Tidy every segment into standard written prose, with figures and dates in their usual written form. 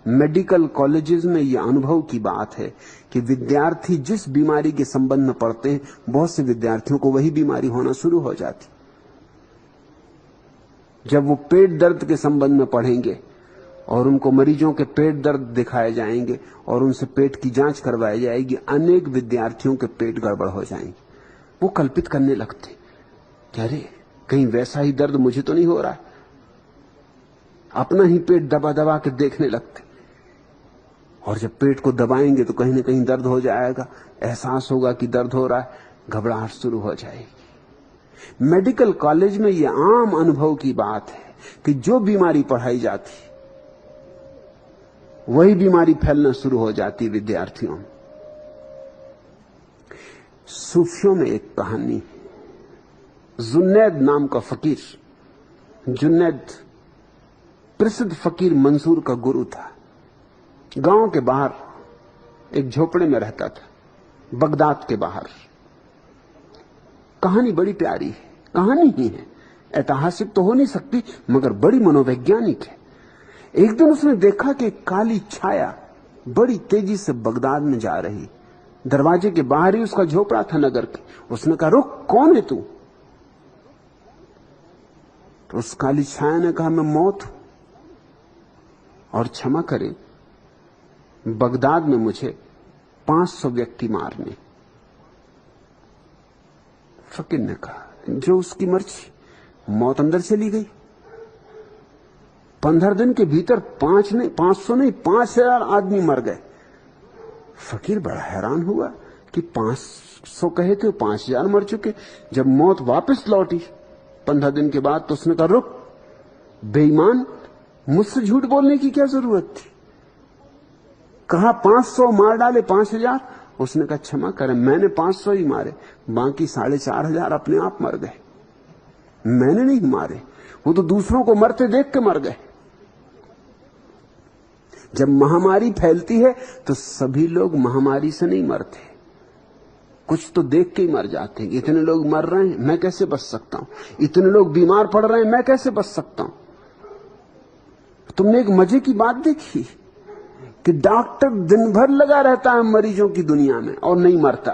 Medical colleges में यह अनुभव की बात है कि विद्यार्थी जिस बीमारी के संबंध में पढ़ते हैं, बहुत से विद्यार्थियों को वही बीमारी होना शुरू हो जाती। जब वो पेट दर्द के संबंध में पढ़ेंगे और उनको मरीजों के पेट दर्द दिखाए जाएंगे और उनसे पेट की जांच करवाई जाएगी, अनेक विद्यार्थियों के पेट गड़बड़ हो जाएंगे। वो कल्पित करने लगते कि अरे कहीं वैसा ही दर्द मुझे तो नहीं हो रहा है। अपना ही पेट दबा दबा के देखने लगते, और जब पेट को दबाएंगे तो कहीं ना कहीं दर्द हो जाएगा, एहसास होगा कि दर्द हो रहा है, घबराहट शुरू हो जाएगी। मेडिकल कॉलेज में यह आम अनुभव की बात है कि जो बीमारी पढ़ाई जाती वही बीमारी फैलना शुरू हो जाती विद्यार्थियों में। सूफियों में एक कहानी है। जुन्नैद नाम का फकीर, जुन्नैद प्रसिद्ध फकीर मंसूर का गुरु था। गांव के बाहर एक झोपड़े में रहता था, बगदाद के बाहर। कहानी बड़ी प्यारी है, कहानी ही है, ऐतिहासिक तो हो नहीं सकती मगर बड़ी मनोवैज्ञानिक है। एक दिन उसने देखा कि काली छाया बड़ी तेजी से बगदाद में जा रही। दरवाजे के बाहर ही उसका झोपड़ा था नगर के। उसने कहा, रुक, कौन है तू? तो उस काली छाया ने कहा, मैं मौत हूं और क्षमा करें, बगदाद में मुझे 500 व्यक्ति मारने। फकीर ने कहा, जो उसकी मर्जी। मौत अंदर चली गई। 15 दिन के भीतर 500 नहीं 5000 आदमी मर गए। फकीर बड़ा हैरान हुआ कि 500 कहे थे, 5000 मर चुके। जब मौत वापस लौटी 15 दिन के बाद तो उसने कहा, रुक बेईमान, मुझसे झूठ बोलने की क्या जरूरत थी? कहा 500 मार डाले 5000। उसने कहा, क्षमा करें, मैंने 500 ही मारे, बाकी 4500 अपने आप मर गए। मैंने नहीं मारे, वो तो दूसरों को मरते देख के मर गए। जब महामारी फैलती है तो सभी लोग महामारी से नहीं मरते, कुछ तो देख के ही मर जाते हैं। इतने लोग मर रहे हैं, मैं कैसे बच सकता हूं? इतने लोग बीमार पड़ रहे हैं, मैं कैसे बच सकता हूं? तुमने एक मजे की बात देखी कि डॉक्टर दिन भर लगा रहता है मरीजों की दुनिया में और नहीं मरता।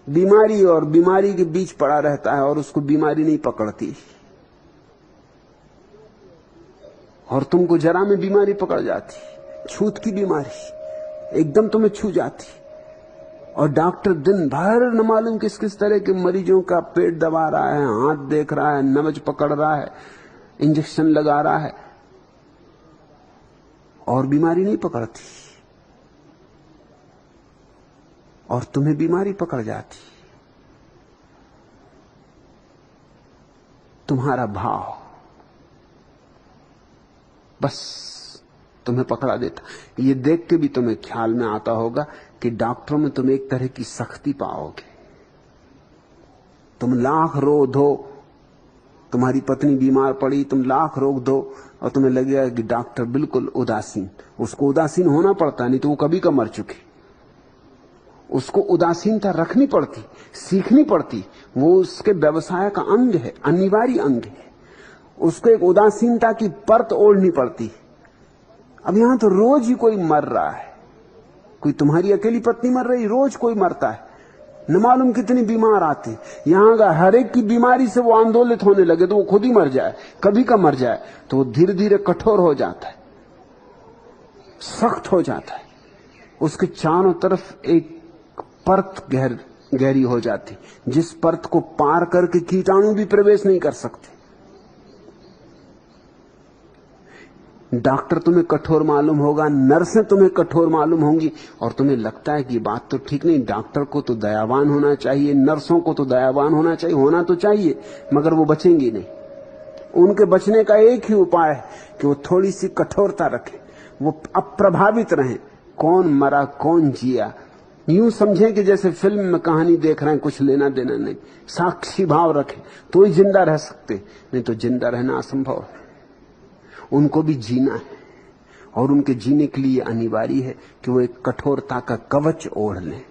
बीमारी और बीमारी के बीच पड़ा रहता है और उसको बीमारी नहीं पकड़ती। और तुमको जरा में बीमारी पकड़ जाती, छूत की बीमारी एकदम तुम्हें छू जाती। और डॉक्टर दिन भर न मालूम किस किस तरह के मरीजों का पेट दबा रहा है, हाथ देख रहा है, नब्ज पकड़ रहा है, इंजेक्शन लगा रहा है, और बीमारी नहीं पकड़ती। और तुम्हें बीमारी पकड़ जाती। तुम्हारा भाव बस तुम्हें पकड़ा देता। ये देख के भी तुम्हें ख्याल में आता होगा कि डॉक्टरों में तुम एक तरह की सख्ती पाओगे। तुम लाख रो दो, तुम्हारी पत्नी बीमार पड़ी, तुम लाख रोक दो और तुम्हें लगेगा कि डॉक्टर बिल्कुल उदासीन। उसको उदासीन होना पड़ता, नहीं तो वो कभी का मर चुके। उसको उदासीनता रखनी पड़ती, सीखनी पड़ती। वो उसके व्यवसाय का अंग है, अनिवार्य अंग है। उसको एक उदासीनता की परत ओढ़नी पड़ती। अब यहां तो रोज ही कोई मर रहा है। कोई तुम्हारी अकेली पत्नी मर रही, रोज कोई मरता है, न मालूम कितनी बीमार आते। यहां का हर एक की बीमारी से वो आंदोलित होने लगे तो वो खुद ही मर जाए, कभी का मर जाए, तो वो धीरे धीरे कठोर हो जाता है, सख्त हो जाता है। उसके चारों तरफ एक परत गहरी हो जाती, जिस परत को पार करके कीटाणु भी प्रवेश नहीं कर सकते। डॉक्टर तुम्हें कठोर मालूम होगा, नर्सें तुम्हें कठोर मालूम होंगी, और तुम्हें लगता है कि बात तो ठीक नहीं, डॉक्टर को तो दयावान होना चाहिए, नर्सों को तो दयावान होना चाहिए, होना तो चाहिए, मगर वो बचेंगी नहीं। उनके बचने का एक ही उपाय है कि वो थोड़ी सी कठोरता रखें, वो अप्रभावित रहें। कौन मरा कौन जिया, यूं समझें कि जैसे फिल्म में कहानी देख रहे हैं, कुछ लेना देना नहीं, साक्षी भाव रखें तो ही जिंदा रह सकते, नहीं तो जिंदा रहना असंभव है। उनको भी जीना है, और उनके जीने के लिए अनिवार्य है कि वो एक कठोरता का कवच ओढ़ लें।